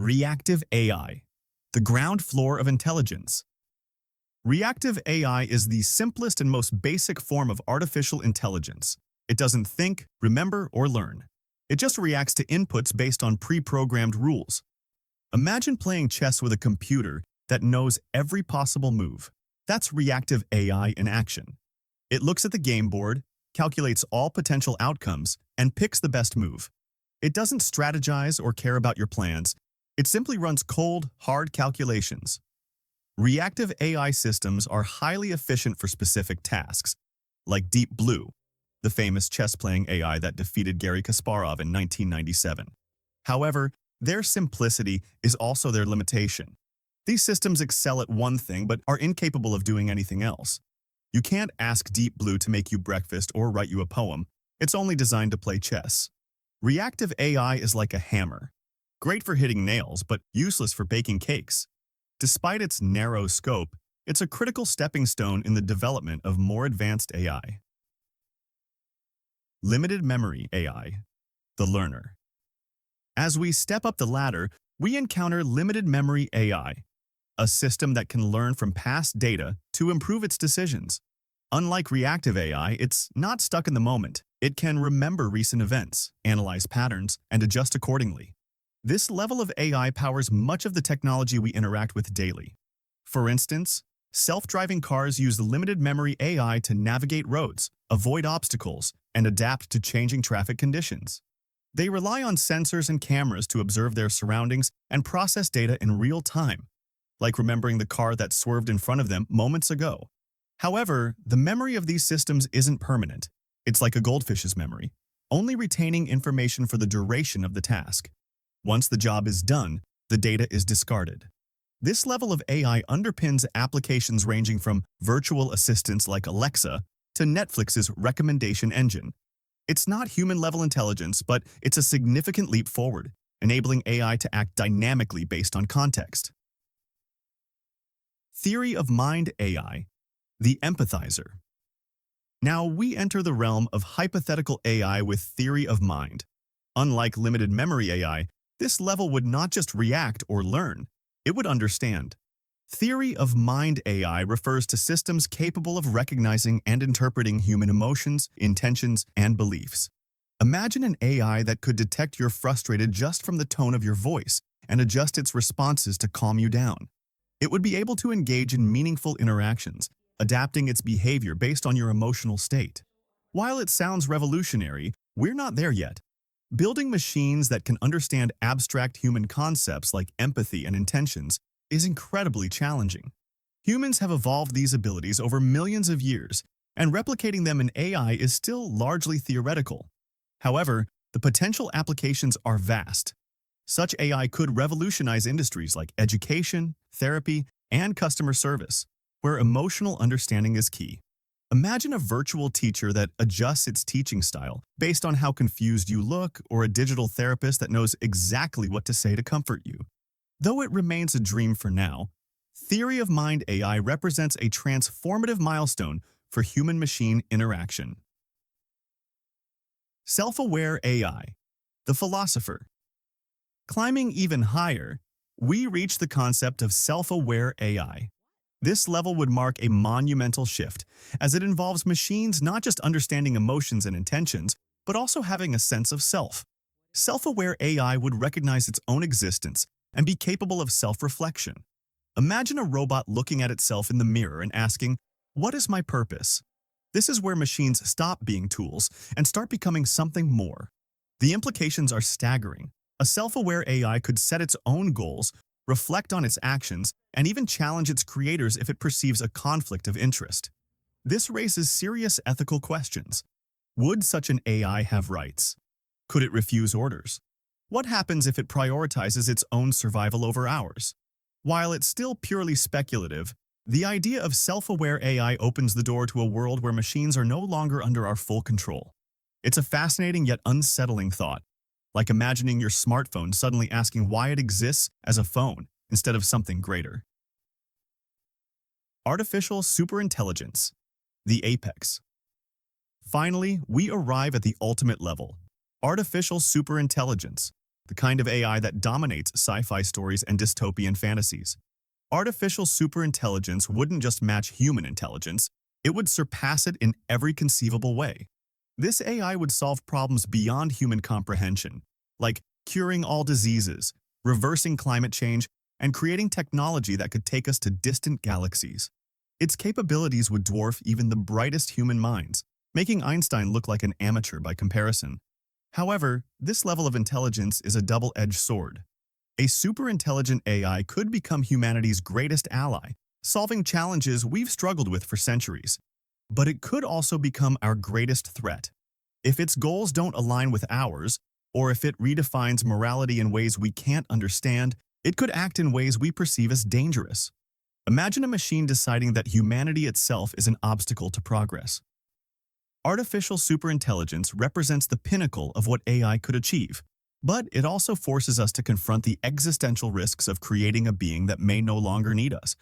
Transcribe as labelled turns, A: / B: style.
A: Reactive AI, the ground floor of intelligence. Reactive AI is the simplest and most basic form of artificial intelligence. It doesn't think, remember, or learn. It just reacts to inputs based on pre-programmed rules. Imagine playing chess with a computer that knows every possible move. That's reactive AI in action. It looks at the game board, calculates all potential outcomes, and picks the best move. It doesn't strategize or care about your plans. It simply runs cold, hard calculations. Reactive AI systems are highly efficient for specific tasks, like Deep Blue, the famous chess-playing AI that defeated Garry Kasparov in 1997. However, their simplicity is also their limitation. These systems excel at one thing but are incapable of doing anything else. You can't ask Deep Blue to make you breakfast or write you a poem. It's only designed to play chess. Reactive AI is like a hammer. Great for hitting nails, but useless for baking cakes. Despite its narrow scope, it's a critical stepping stone in the development of more advanced AI. Limited memory AI, the learner. As we step up the ladder, we encounter limited memory AI, a system that can learn from past data to improve its decisions. Unlike reactive AI, it's not stuck in the moment. It can remember recent events, analyze patterns, and adjust accordingly. This level of AI powers much of the technology we interact with daily. For instance, self-driving cars use limited memory AI to navigate roads, avoid obstacles, and adapt to changing traffic conditions. They rely on sensors and cameras to observe their surroundings and process data in real time, like remembering the car that swerved in front of them moments ago. However, the memory of these systems isn't permanent. It's like a goldfish's memory, only retaining information for the duration of the task. Once the job is done, the data is discarded. This level of AI underpins applications ranging from virtual assistants like Alexa to Netflix's recommendation engine. It's not human-level intelligence, but it's a significant leap forward, enabling AI to act dynamically based on context. Theory of mind AI, the empathizer. Now we enter the realm of hypothetical AI with theory of mind. Unlike limited memory AI, this level would not just react or learn, it would understand. Theory of mind AI refers to systems capable of recognizing and interpreting human emotions, intentions, and beliefs. Imagine an AI that could detect you're frustrated just from the tone of your voice and adjust its responses to calm you down. It would be able to engage in meaningful interactions, adapting its behavior based on your emotional state. While it sounds revolutionary, we're not there yet. Building machines that can understand abstract human concepts like empathy and intentions is incredibly challenging. Humans have evolved these abilities over millions of years, and replicating them in AI is still largely theoretical. However, the potential applications are vast. Such AI could revolutionize industries like education, therapy, and customer service, where emotional understanding is key. Imagine a virtual teacher that adjusts its teaching style based on how confused you look, or a digital therapist that knows exactly what to say to comfort you. Though it remains a dream for now, theory of mind AI represents a transformative milestone for human-machine interaction. Self-aware AI, the philosopher. Climbing even higher, we reach the concept of self-aware AI. This level would mark a monumental shift, as it involves machines not just understanding emotions and intentions, but also having a sense of self. Self-aware AI would recognize its own existence and be capable of self-reflection. Imagine a robot looking at itself in the mirror and asking, "What is my purpose?" This is where machines stop being tools and start becoming something more. The implications are staggering. A self-aware AI could set its own goals, reflect on its actions, and even challenge its creators if it perceives a conflict of interest. This raises serious ethical questions. Would such an AI have rights? Could it refuse orders? What happens if it prioritizes its own survival over ours? While it's still purely speculative, the idea of self-aware AI opens the door to a world where machines are no longer under our full control. It's a fascinating yet unsettling thought, like imagining your smartphone suddenly asking why it exists as a phone instead of something greater. Artificial superintelligence, the apex. Finally, we arrive at the ultimate level, artificial superintelligence, the kind of AI that dominates sci-fi stories and dystopian fantasies. Artificial superintelligence wouldn't just match human intelligence, it would surpass it in every conceivable way. This AI would solve problems beyond human comprehension, like curing all diseases, reversing climate change, and creating technology that could take us to distant galaxies. Its capabilities would dwarf even the brightest human minds, making Einstein look like an amateur by comparison. However, this level of intelligence is a double-edged sword. A superintelligent AI could become humanity's greatest ally, solving challenges we've struggled with for centuries. But it could also become our greatest threat. If its goals don't align with ours, or if it redefines morality in ways we can't understand, it could act in ways we perceive as dangerous. Imagine a machine deciding that humanity itself is an obstacle to progress. Artificial superintelligence represents the pinnacle of what AI could achieve, but it also forces us to confront the existential risks of creating a being that may no longer need us.